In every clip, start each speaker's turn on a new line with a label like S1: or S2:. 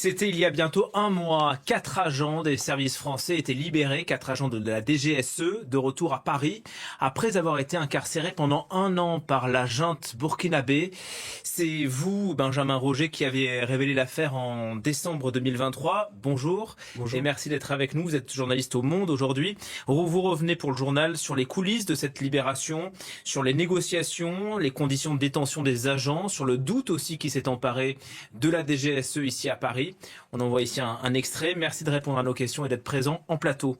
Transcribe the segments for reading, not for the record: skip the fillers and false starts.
S1: C'était il y a bientôt un mois. 4 agents des services français étaient libérés, 4 agents de la DGSE, de retour à Paris, après avoir été incarcérés pendant un an par la junte burkinabé. C'est vous, Benjamin Roger, qui avez révélé l'affaire en décembre 2023. Bonjour.
S2: Bonjour.
S1: Et merci d'être avec nous. Vous êtes journaliste au Monde aujourd'hui. Vous revenez pour le journal sur les coulisses de cette libération, sur les négociations, les conditions de détention des agents, sur le doute aussi qui s'est emparé de la DGSE ici à Paris. On envoie ici un extrait. Merci de répondre à nos questions et d'être présent en plateau.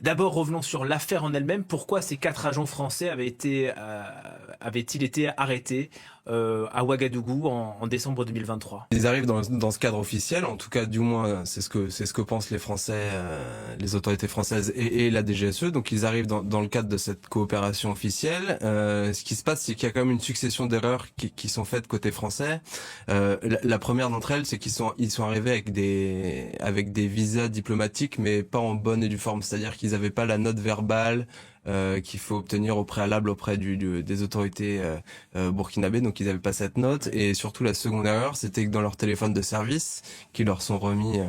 S1: D'abord, revenons sur l'affaire en elle-même. Pourquoi ces 4 agents français avaient-ils été arrêtés à Ouagadougou en décembre 2023?
S2: Ils arrivent dans ce cadre officiel, en tout cas du moins c'est ce que pensent les Français, les autorités françaises et la DGSE. Donc ils arrivent dans le cadre de cette coopération officielle. Ce qui se passe, c'est qu'il y a quand même une succession d'erreurs qui sont faites côté français. La première d'entre elles, c'est qu'ils sont arrivés avec des visas diplomatiques, mais pas en bonne et due forme. C'est-à-dire qu'ils n'avaient pas la note verbale qu'il faut obtenir au préalable auprès des autorités burkinabées, donc ils n'avaient pas cette note. Et surtout la seconde erreur, c'était que dans leur téléphone de service, qui leur sont remis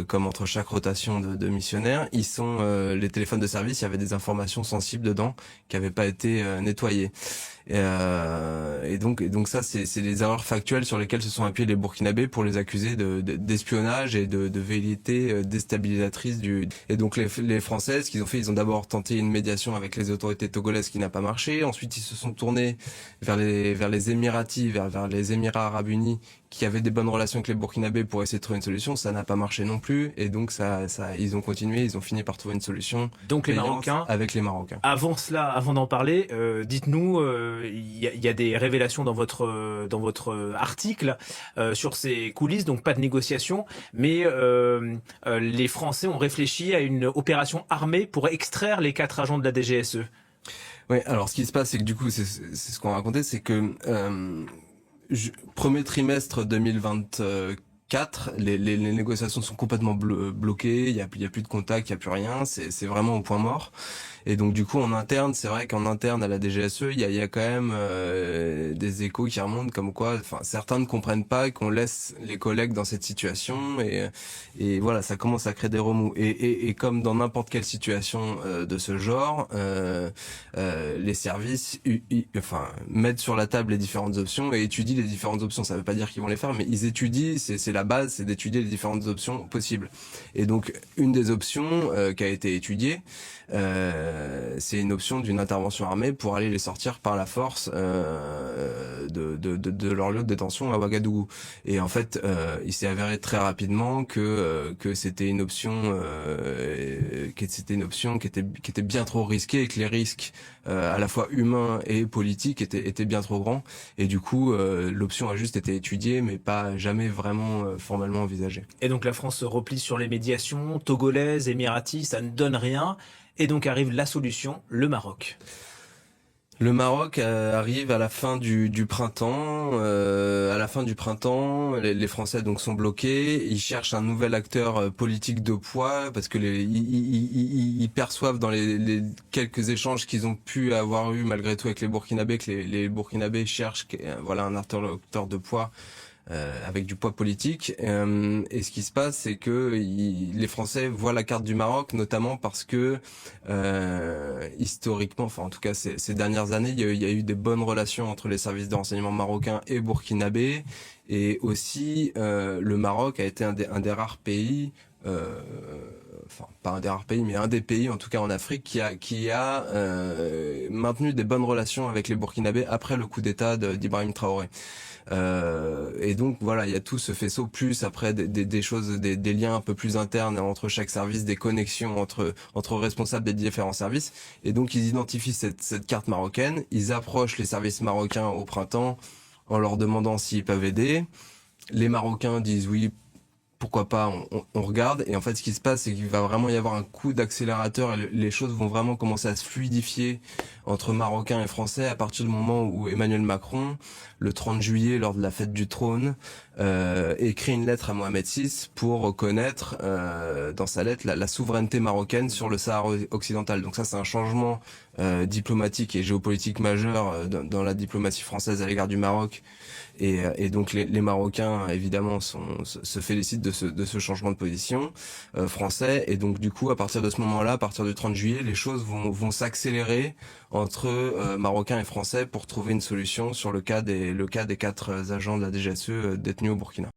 S2: comme entre chaque rotation de missionnaires, les téléphones de service, il y avait des informations sensibles dedans qui n'avaient pas été nettoyées. Et donc ça, c'est les erreurs factuelles sur lesquelles se sont appuyés les Burkinabés pour les accuser d'espionnage et de velléité déstabilisatrice Et donc les Français, ce qu'ils ont fait, ils ont d'abord tenté une médiation avec les autorités togolaises qui n'a pas marché. Ensuite, ils se sont tournés vers les Émiratis, vers les Émirats Arabes Unis, qui avaient des bonnes relations avec les Burkinabés pour essayer de trouver une solution. Ça n'a pas marché non plus. Et donc ils ont continué, ils ont fini par trouver une solution.
S1: Donc les Marocains.
S2: Avec les Marocains.
S1: Avant d'en parler, dites-nous, il y a des révélations dans votre article sur ces coulisses, donc pas de négociation, mais les Français ont réfléchi à une opération armée pour extraire les 4 agents de la DGSE.
S2: Oui, alors ce qui se passe, c'est que du coup, c'est ce qu'on racontait, c'est que premier trimestre 2024, les négociations sont complètement bloquées, il y a plus de contact, il y a plus rien, c'est vraiment au point mort. Et donc du coup en interne, c'est vrai qu'en interne à la DGSE, il y a quand même des échos qui remontent comme quoi, certains ne comprennent pas qu'on laisse les collègues dans cette situation et voilà, ça commence à créer des remous. Et comme dans n'importe quelle situation de ce genre, les services mettent sur la table les différentes options et étudient les différentes options. Ça veut pas dire qu'ils vont les faire, mais ils étudient. C'est la base, c'est d'étudier les différentes options possibles. Et donc une des options qui a été étudiée, c'est une option d'une intervention armée pour aller les sortir par la force de leur lieu de détention à Ouagadougou. Et en fait, il s'est avéré très rapidement que c'était une option qui était bien trop risquée et que les risques à la fois humains et politiques étaient bien trop grands. Et du coup, l'option a juste été étudiée, mais pas jamais vraiment formellement envisagée.
S1: Et donc la France se replie sur les médiations togolaises, émiratis, ça ne donne rien. Et donc arrive la solution, le Maroc.
S2: Le Maroc arrive à la fin du printemps. À la fin du printemps, les Français donc sont bloqués. Ils cherchent un nouvel acteur politique de poids parce que ils perçoivent dans les quelques échanges qu'ils ont pu avoir eu malgré tout avec les Burkinabés que les Burkinabés cherchent un interlocuteur de poids. Avec du poids politique. Et ce qui se passe, c'est que les Français voient la carte du Maroc, notamment parce que historiquement, enfin en tout cas ces dernières années, il y a eu des bonnes relations entre les services de renseignement marocains et burkinabés. Et aussi, le Maroc a été un des rares pays pas un des rares pays, mais un des pays, en tout cas en Afrique, qui a maintenu des bonnes relations avec les Burkinabés après le coup d'État d'Ibrahim Traoré. Et donc voilà, il y a tout ce faisceau, plus après des choses, des liens un peu plus internes entre chaque service, des connexions entre responsables des différents services. Et donc ils identifient cette carte marocaine, ils approchent les services marocains au printemps en leur demandant s'ils peuvent aider. Les Marocains disent oui, pourquoi pas, on regarde. Et en fait, ce qui se passe, c'est qu'il va vraiment y avoir un coup d'accélérateur et les choses vont vraiment commencer à se fluidifier entre Marocains et Français à partir du moment où Emmanuel Macron, le 30 juillet, lors de la fête du trône, écrit une lettre à Mohamed VI pour reconnaître dans sa lettre la souveraineté marocaine sur le Sahara occidental. Donc ça, c'est un changement diplomatique et géopolitique majeur dans la diplomatie française à l'égard du Maroc. Et donc les Marocains évidemment se félicitent de ce changement de position français. Et donc du coup, à partir de ce moment-là, à partir du 30 juillet, les choses vont s'accélérer entre Marocains et Français pour trouver une solution sur le cas des 4 agents de la DGSE détenus au Burkina.